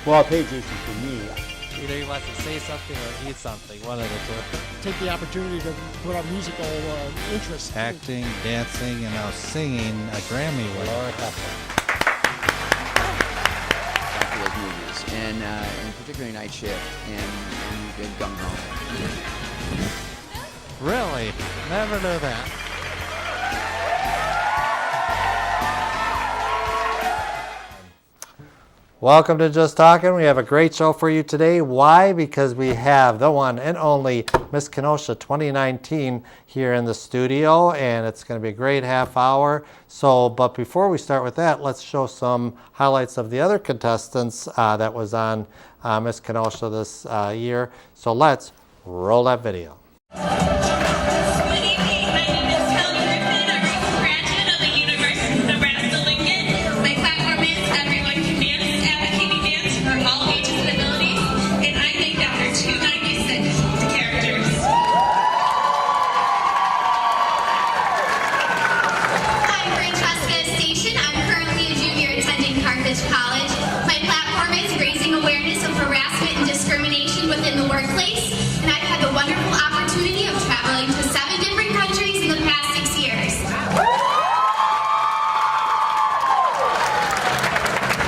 Well, I'll pay Jason for me. Either he wants to say something or eat something, one of the two. Take the opportunity to put our musical interest. Acting, dancing, and now singing a Grammy winner. Those movies, and particularly Night Shift and Gung Ho. Really? Never knew that. Welcome to Just Talkin'. We have a great show for you today. Why? Because we have the one and only Miss Kenosha 2019 here in the studio, and it's going to be a great half hour. But before we start with that, let's show some highlights of the other contestants that was on Miss Kenosha this year. So let's roll that video. Within the workplace, and I've had the wonderful opportunity of traveling to 7 different countries in the past 6 years.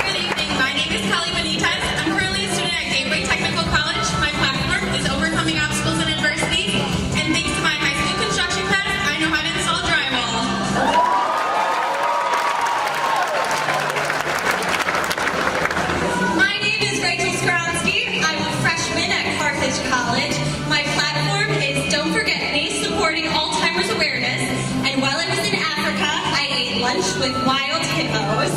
Good evening, my name is Kelly Benitez. I'm currently a student at Gateway Technical College. My platform is overcoming obstacles and adversity, and thanks to my high school construction class, I know how to install drywall. My name is Rachel Skronsky. I'm a freshman at College. My platform is Don't Forget Me, supporting Alzheimer's awareness. And while I was in Africa, I ate lunch with wild hippos.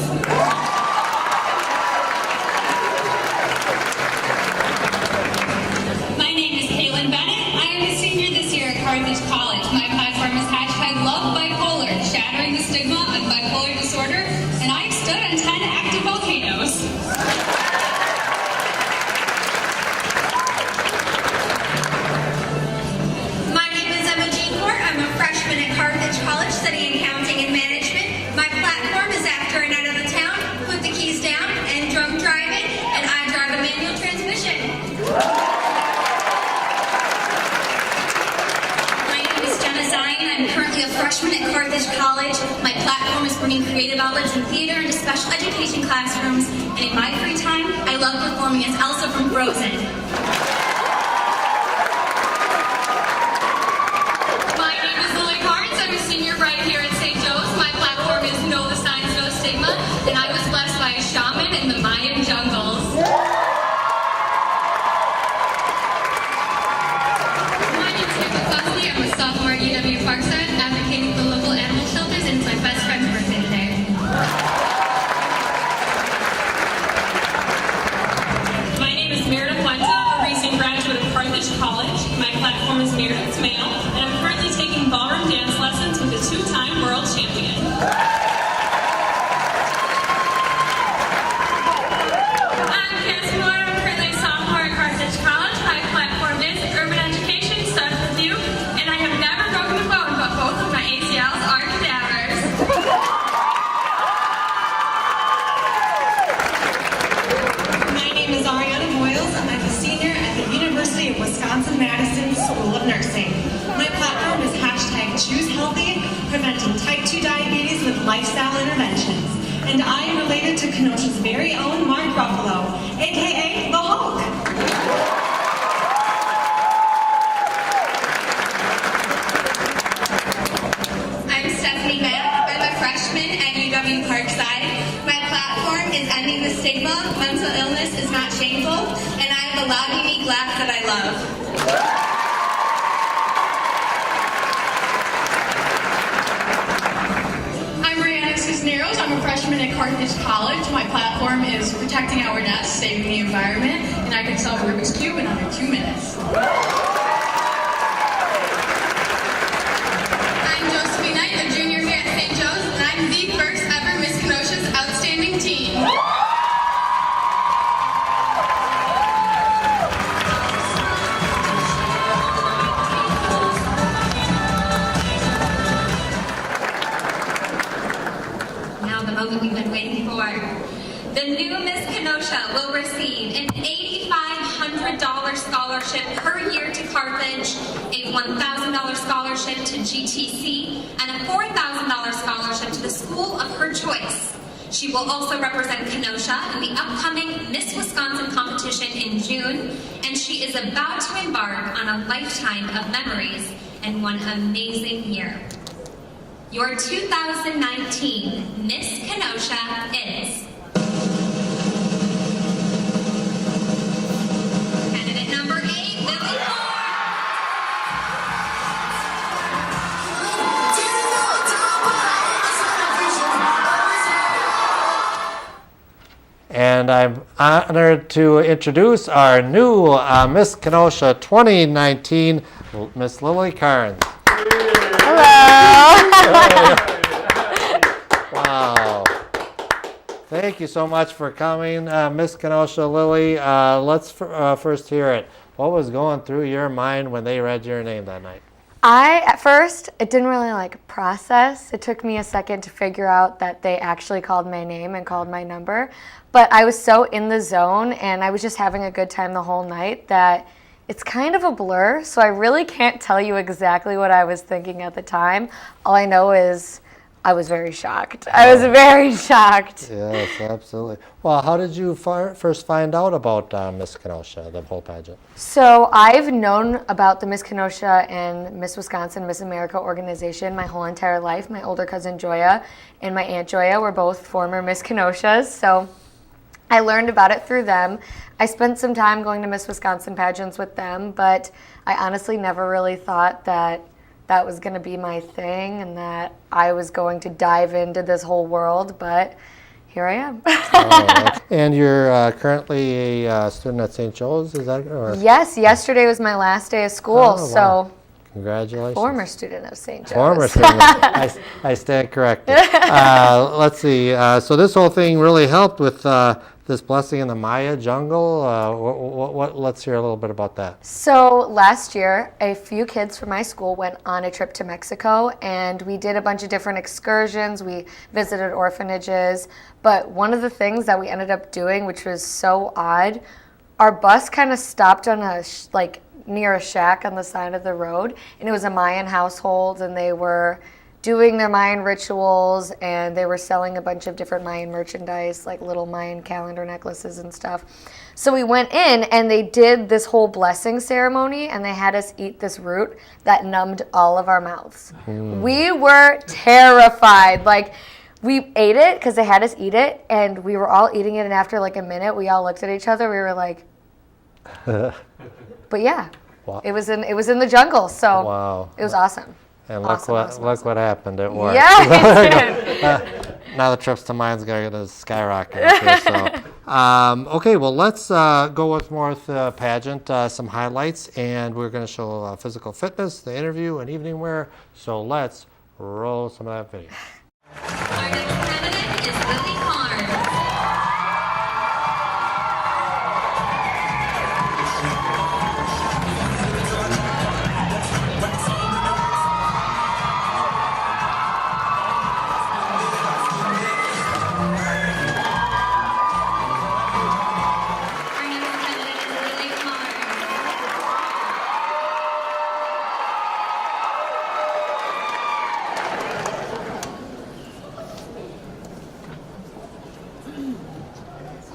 My name is Kaylin Bennett. I am a senior this year at Karnes College. My platform is #LoveBipolar, shattering the stigma of bipolar disorder. And I've stood on 10 active volcanoes. College studying accounting and management. My platform is after a night out of town, put the keys down and drunk driving, and I drive a manual transmission. My name is Jenna Zion. I'm currently a freshman at Carthage College. My platform is bringing creative outlets in theater into special education classrooms, and in my free time, I love performing as Elsa from Frozen. Senior right here at St. Joe's. My platform is Know the Signs, No Stigma, and I was blessed by a shaman in the Mayan jungles. My name is Nicola Cosby. I'm a sophomore at UW Parkside, advocating for local animal shelters, and it's my best friend's birthday today. My name is Meredith Wenta, a recent graduate of Carthage College. My platform is Meredith's Mail, and I'm currently taking ballroom dance lessons with a 2-time world champion. I'm Cass Moore. I'm currently a sophomore at Carthage College. My platform is Urban Education starts with you, and I have never broken a bone, but both of my ACLs are cadavers. My name is Ariana Moyles. I'm a senior at the University of Wisconsin-Madison School of Nursing. My platform is #Choose Healthy, preventing type 2 diabetes with lifestyle interventions. And I am related to Kenosha's very own Mark Ruffalo, aka the Hulk. I'm Stephanie Mack. I'm a freshman at UW Parkside. My platform is ending the stigma. Mental illness is not shameful, and I have a loud, unique laugh that I love. I'm a freshman at Carthage College. My platform is protecting our nests, saving the environment, and I can solve Rubik's Cube in under 2 minutes. I'm Josephine Knight, a junior here at St. Joe's, and I'm the first ever Miss Kenosha's Outstanding Teen. Now the moment we've been waiting for. The new Miss Kenosha will receive an $8,500 scholarship per year to Carthage, a $1,000 scholarship to GTC, and a $4,000 scholarship to the school of her choice. She will also represent Kenosha in the upcoming Miss Wisconsin competition in June, and she is about to embark on a lifetime of memories and one amazing year. Your 2019 Miss Kenosha is candidate number 8, Lily Karnes. And I'm honored to introduce our new Miss Kenosha 2019, Miss Lily Karnes. Hello. Wow. Thank you so much for coming, Miss Kenosha Lily. Let's first hear it. What was going through your mind when they read your name that night? At first, it didn't really process. It took me a second to figure out that they actually called my name and called my number. But I was so in the zone and I was just having a good time the whole night that it's kind of a blur. So I really can't tell you exactly what I was thinking at the time. All I know is I was very shocked. I was very shocked. Yes, absolutely. Well, how did you first find out about Miss Kenosha, the whole pageant? So I've known about the Miss Kenosha and Miss Wisconsin, Miss America organization my whole entire life. My older cousin Joya and my Aunt Joya were both former Miss Kenoshas, so I learned about it through them. I spent some time going to Miss Wisconsin pageants with them, but I honestly never really thought that that was going to be my thing and that I was going to dive into this whole world, but here I am. And you're currently a student at St. Joe's, is that correct? Yes, yesterday was my last day of school, Oh, wow. so Congratulations. former student of St. Joe's. Former student. I stand corrected. Let's see. So this whole thing really helped with this blessing in the Maya jungle. Let's hear a little bit about that. So last year, a few kids from my school went on a trip to Mexico, and we did a bunch of different excursions. We visited orphanages, but one of the things that we ended up doing, which was so odd, our bus kind of stopped on a near a shack on the side of the road, and it was a Mayan household, and they were doing their Mayan rituals, and they were selling a bunch of different Mayan merchandise, like little Mayan calendar necklaces and stuff. So we went in, and they did this whole blessing ceremony, and they had us eat this root that numbed all of our mouths. We were terrified. We ate it because they had us eat it, and we were all eating it, and after a minute, we all looked at each other. We were like, but yeah, wow. it was in the jungle, so Wow. it was awesome. And Awesome. look what happened. It worked. Yeah, it did. Now the trips to Mayan's going to skyrocket. Okay, okay, well, let's go with more of the pageant, some highlights, and we're going to show physical fitness, the interview, and evening wear. So let's roll some of that video. Our next candidate is Lily Karnes.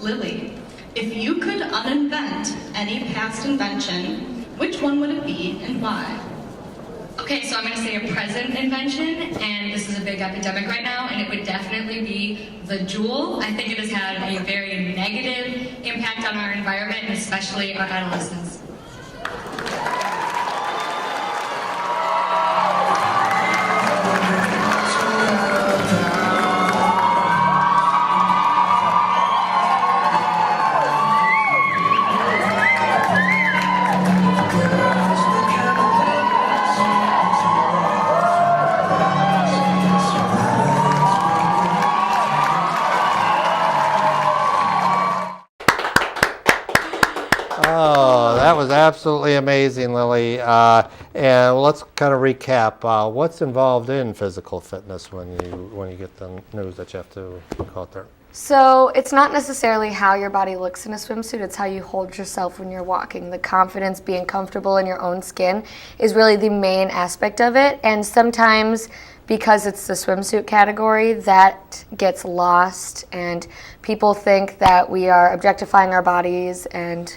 Lily, if you could uninvent any past invention, which one would it be and why? Okay, so I'm going to say a present invention, and this is a big epidemic right now, and it would definitely be the Juul. I think it has had a very negative impact on our environment, and especially our adolescents. Oh, that was absolutely amazing, Lily. And let's kind of recap. What's involved in physical fitness when you get the news that you have to go out there? So it's not necessarily how your body looks in a swimsuit, it's how you hold yourself when you're walking. The confidence, being comfortable in your own skin is really the main aspect of it. And sometimes because it's the swimsuit category, that gets lost and people think that we are objectifying our bodies and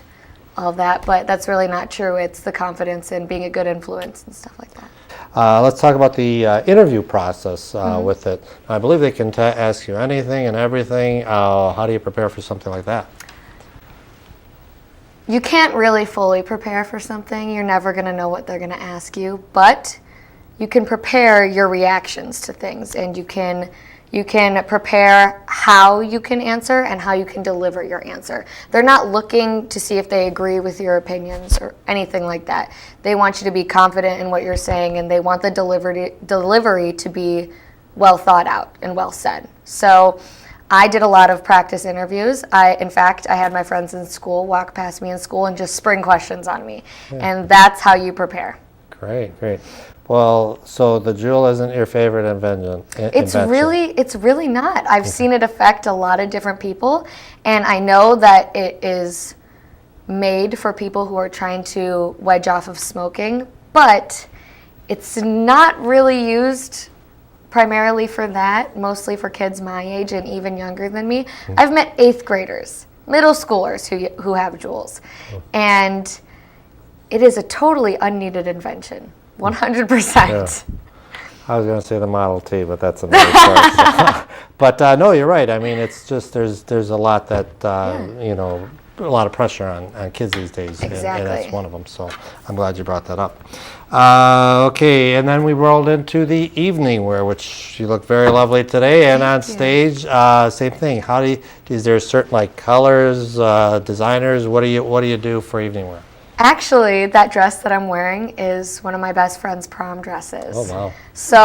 all of that, but that's really not true. It's the confidence and being a good influence and stuff like that. Let's talk about the interview process with it. I believe they can ask you anything and everything. How do you prepare for something like that? You can't really fully prepare for something. You're never going to know what they're going to ask you, but you can prepare your reactions to things, and you can prepare how you can answer and how you can deliver your answer. They're not looking to see if they agree with your opinions or anything like that. They want you to be confident in what you're saying, and they want the delivery to be well thought out and well said. So I did a lot of practice interviews. In fact, I had my friends in school walk past me in school and just spring questions on me. Yeah. And that's how you prepare. Great, great. Well, so the jewel isn't your favorite invention? It's really not. I've seen it affect a lot of different people, and I know that it is made for people who are trying to wedge off of smoking, but it's not really used primarily for that, mostly for kids my age and even younger than me. I've met 8th graders, middle schoolers who have jewels, and it is a totally unneeded invention. 100%. Yeah. I was going to say the Model T, but that's another story. So. But no, you're right. I mean, it's just there's a lot that you know, a lot of pressure on kids these days, exactly. and that's one of them. So I'm glad you brought that up. Okay, and then we rolled into the evening wear, which you look very lovely today, and on stage, same thing. How do you? Is there certain like colors, designers? What do you do for evening wear? Actually, that dress that I'm wearing is one of my best friend's prom dresses. Oh, wow. So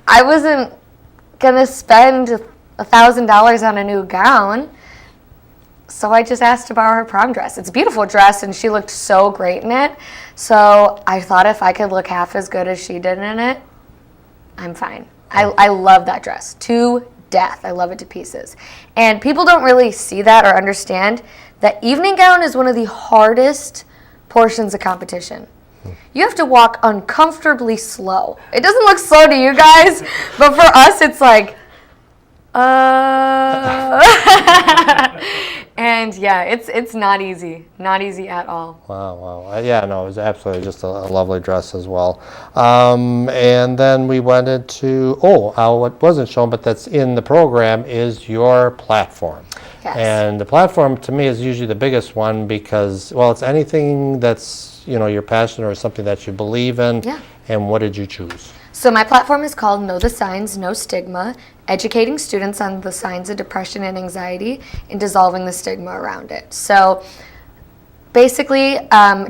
I wasn't going to spend $1,000 on a new gown, so I just asked to borrow her prom dress. It's a beautiful dress, and she looked so great in it. So I thought if I could look half as good as she did in it, I'm fine. I love that dress to death. I love it to pieces. And people don't really see that or understand that evening gown is one of the hardest portions of competition. You have to walk uncomfortably slow. It doesn't look slow to you guys, but for us it's like, and yeah, it's not easy at all. Wow. Yeah, no, it was absolutely just a lovely dress as well. And then we went into, what wasn't shown, but that's in the program, is your platform. Yes. And the platform to me is usually the biggest one because, well, it's anything that's, you know, your passion or something that you believe in. Yeah. And what did you choose? So my platform is called Know the Signs, No Stigma, educating students on the signs of depression and anxiety and dissolving the stigma around it. So basically,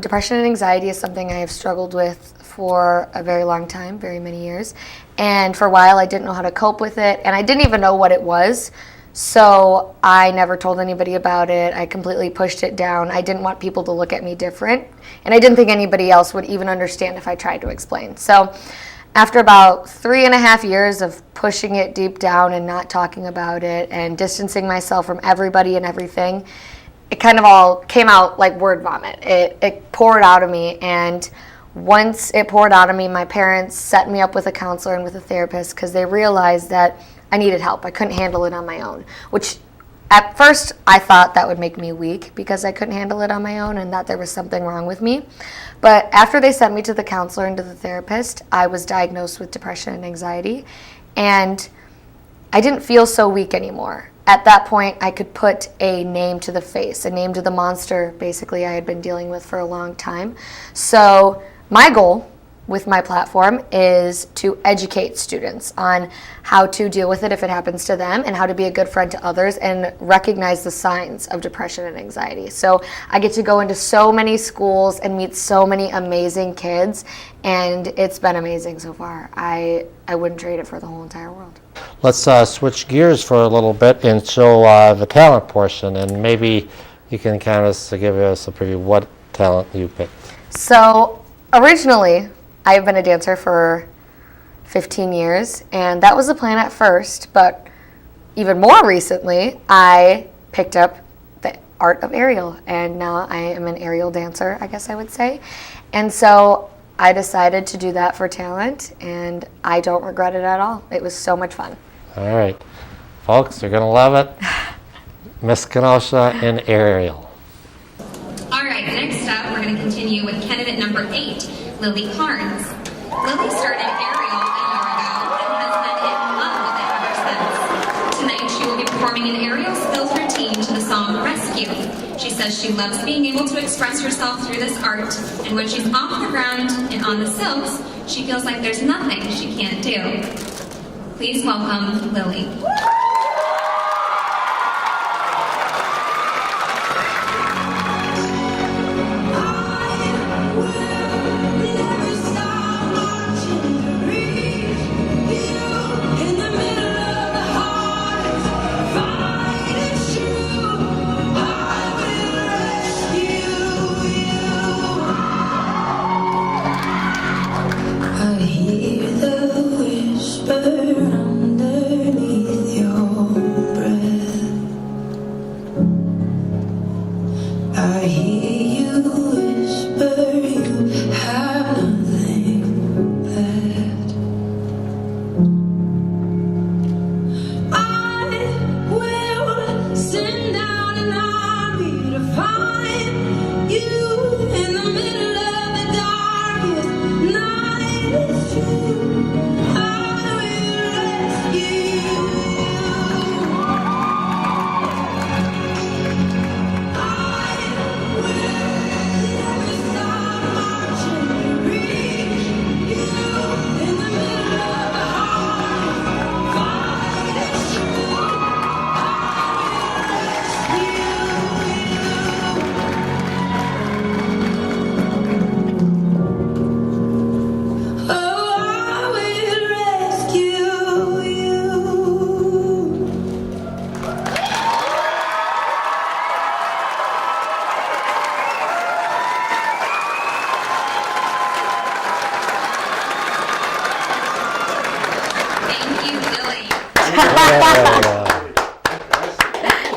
depression and anxiety is something I have struggled with for a very long time, very many years. And for a while, I didn't know how to cope with it, and I didn't even know what it was. So I never told anybody about it. I completely pushed it down. I didn't want people to look at me different, and I didn't think anybody else would even understand if I tried to explain. So after about 3.5 years of pushing it deep down and not talking about it and distancing myself from everybody and everything, it kind of all came out like word vomit. It poured out of me, and once it poured out of me, my parents set me up with a counselor and with a therapist because they realized that I needed help. I couldn't handle it on my own, which at first I thought that would make me weak because I couldn't handle it on my own and that there was something wrong with me. But after they sent me to the counselor and to the therapist, I was diagnosed with depression and anxiety, and I didn't feel so weak anymore. At that point, I could put a name to the face, a name to the monster, basically, I had been dealing with for a long time. So my goal with my platform is to educate students on how to deal with it if it happens to them and how to be a good friend to others and recognize the signs of depression and anxiety. So I get to go into so many schools and meet so many amazing kids, and it's been amazing so far. I wouldn't trade it for the whole entire world. Let's switch gears for a little bit and show the talent portion, and maybe you can kind of give us a preview what talent you picked. So originally, I've been a dancer for 15 years, and that was the plan at first, but even more recently, I picked up the art of aerial, and now I am an aerial dancer, I guess I would say. And so I decided to do that for talent, and I don't regret it at all. It was so much fun. All right. Folks, you're going to love it. Miss Kenosha in aerial. All right, next up, we're going to continue with candidate number 8, Lily Karnes. Lily started aerial a year ago and has been in love with it ever since. Tonight, she will be performing an aerial skills routine to the song Rescue. She says she loves being able to express herself through this art, and when she's off the ground and on the silks, she feels like there's nothing she can't do. Please welcome Lily.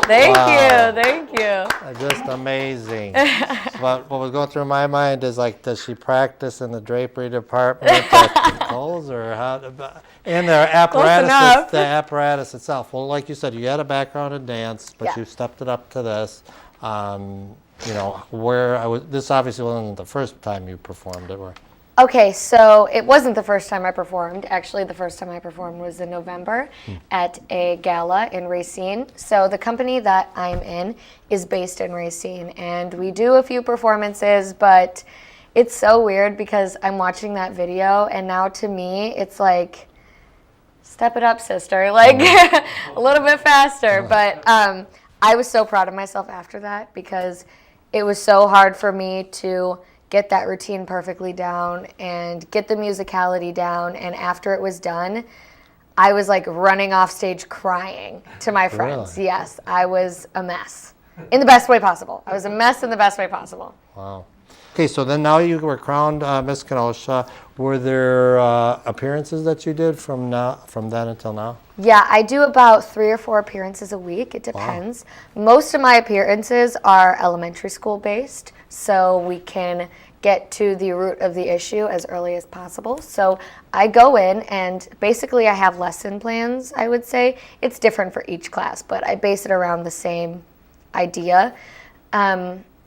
Thank you. Just amazing. What was going through my mind is like, does she practice in the drapery department at Kohl's, or how? And the apparatus itself. Well, like you said, you had a background in dance, but you stepped it up to this. This obviously wasn't the first time you performed it, where? Okay, so it wasn't the first time I performed. Actually, the first time I performed was in November at a gala in Racine. So the company that I'm in is based in Racine, and we do a few performances, but it's so weird because I'm watching that video, and now to me, it's like, step it up, sister, like a little bit faster. But I was so proud of myself after that because it was so hard for me to get that routine perfectly down and get the musicality down. And after it was done, I was like running off stage crying to my friends. Really? Yes, I was a mess in the best way possible. I was a mess in the best way possible. Wow. Okay, so then now you were crowned Miss Kenosha. Were there appearances that you did from then until now? Yeah, I do about 3 or 4 appearances a week. It depends. Wow. Most of my appearances are elementary school based, so we can get to the root of the issue as early as possible. So I go in and basically I have lesson plans, I would say. It's different for each class, but I base it around the same idea.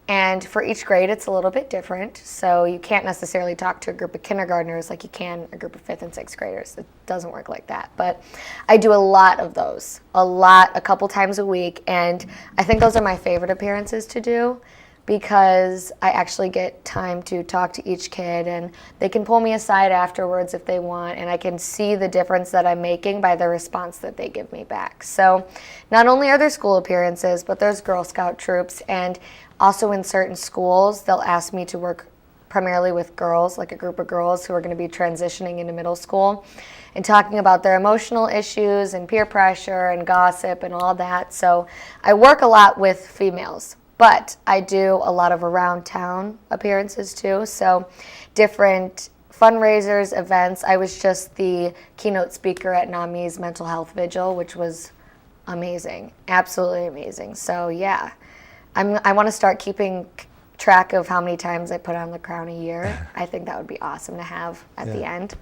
And for each grade, it's a little bit different. So you can't necessarily talk to a group of kindergartners like you can a group of 5th and 6th graders. It doesn't work like that. But I do a lot of those, a couple times a week. And I think those are my favorite appearances to do because I actually get time to talk to each kid, and they can pull me aside afterwards if they want, and I can see the difference that I'm making by the response that they give me back. So not only are there school appearances, but there's Girl Scout troops, and also in certain schools, they'll ask me to work primarily with girls, like a group of girls who are going to be transitioning into middle school and talking about their emotional issues and peer pressure and gossip and all that. So I work a lot with females, but I do a lot of around town appearances too. So different fundraisers, events. I was just the keynote speaker at NAMI's mental health vigil, which was amazing, absolutely amazing. So yeah, I want to start keeping track of how many times I put on the crown a year. I think that would be awesome to have at the end.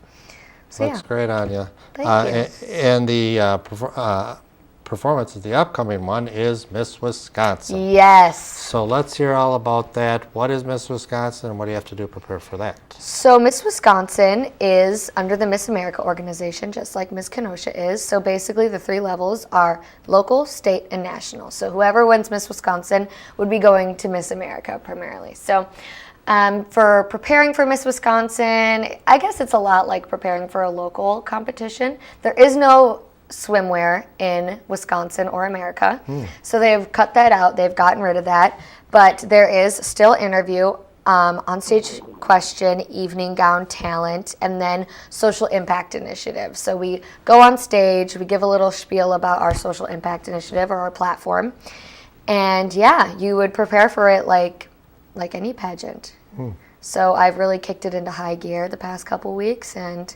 So Looks great on you. Thank you. And the performance of the upcoming one is Miss Wisconsin. Yes. So let's hear all about that. What is Miss Wisconsin and what do you have to do to prepare for that? So Miss Wisconsin is under the Miss America organization, just like Miss Kenosha is. So basically the 3 levels are local, state, and national. So whoever wins Miss Wisconsin would be going to Miss America primarily. So for preparing for Miss Wisconsin, I guess it's a lot like preparing for a local competition. There is no swimwear in Wisconsin or America. So they've cut that out. They've gotten rid of that. But there is still interview, on-stage question, evening gown talent, and then social impact initiative. So we go on stage, we give a little spiel about our social impact initiative or our platform. And yeah, you would prepare for it like any pageant. So I've really kicked it into high gear the past couple weeks and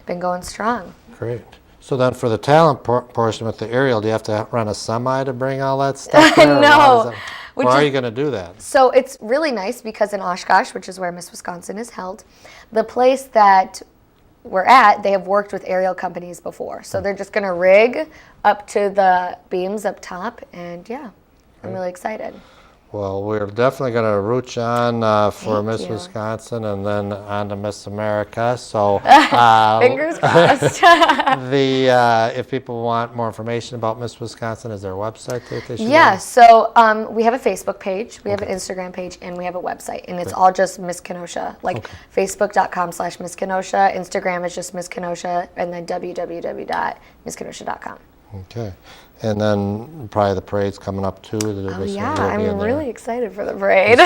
been going strong. Great. So then for the talent portion with the aerial, do you have to run a semi to bring all that stuff there? No. Or are you going to do that? So it's really nice because in Oshkosh, which is where Miss Wisconsin is held, the place that we're at, they have worked with aerial companies before. So they're just going to rig up to the beams up top. And yeah, I'm really excited. Well, we're definitely going to root you on for Thank Miss you. Wisconsin and then on to Miss America. So Fingers crossed. if people want more information about Miss Wisconsin, is there a website that they should Yeah, go to? so we have a Facebook page, we have an Instagram page, and we have a website, and it's all just Miss Kenosha, like facebook.com/Miss Kenosha, Instagram is just Miss Kenosha, and then www.misskenosha.com. Okay. And then probably the parade's coming up too. Oh yeah, I'm really excited for the parade.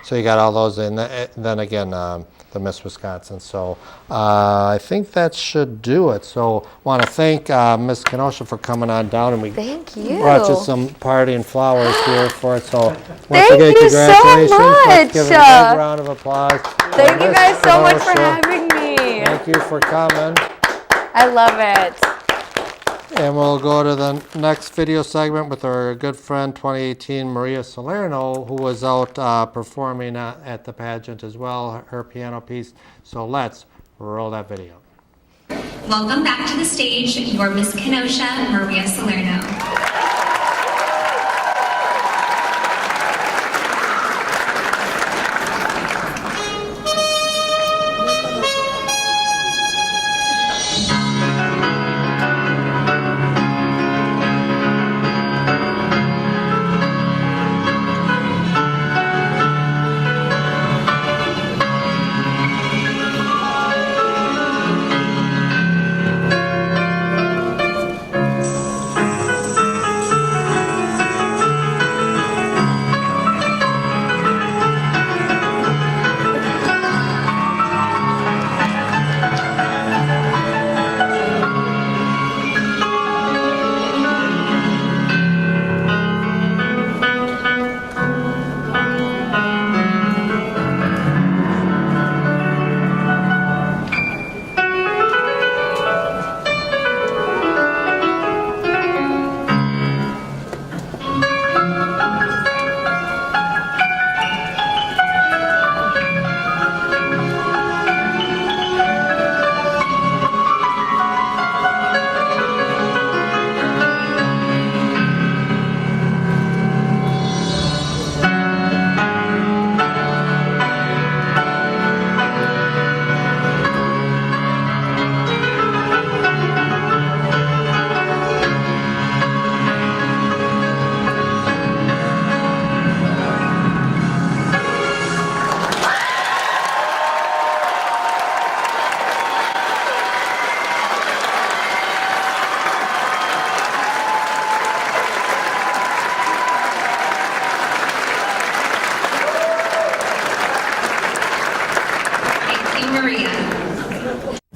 So you got all those in. Then again, the Miss Wisconsin. So I think that should do it. So want to thank Miss Kenosha for coming on down, and we Thank you. brought you some party and flowers here for it. So once Thank again, you so congratulations. Let's much. give it a big round of applause. Thank you Miss guys so much for Kenosha. having me. Thank you for coming. I love it. And we'll go to the next video segment with our good friend 2018 Maria Salerno, who was out performing at the pageant as well, her piano piece. So let's roll that video. Welcome back to the stage, your Miss Kenosha, Maria Salerno.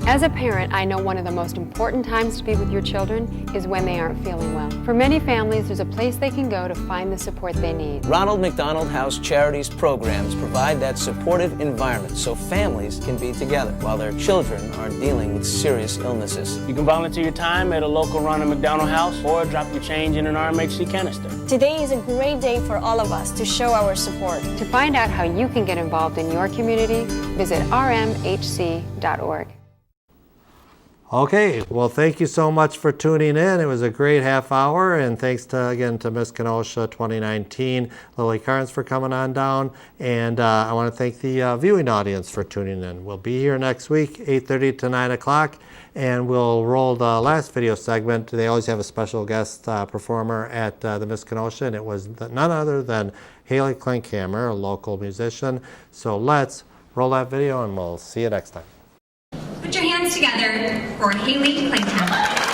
As a parent, I know one of the most important times to be with your children is when they aren't feeling well. For many families, there's a place they can go to find the support they need. Ronald McDonald House Charities programs provide that supportive environment so families can be together while their children are dealing with serious illnesses. You can volunteer your time at a local Ronald McDonald House or drop your change in an RMHC canister. Today is a great day for all of us to show our support. To find out how you can get involved in your community, visit rmhc.org. Okay, well, thank you so much for tuning in. It was a great half hour, and thanks again to Miss Kenosha 2019, Lily Karnes, for coming on down. And I want to thank the viewing audience for tuning in. We'll be here next week, 8:30 to 9 o'clock, and we'll roll the last video segment. They always have a special guest performer at the Miss Kenosha, and it was none other than Haley Klinkhammer, a local musician. So let's roll that video, and we'll see you next time. Put your hands together for Haley Klinkhammer.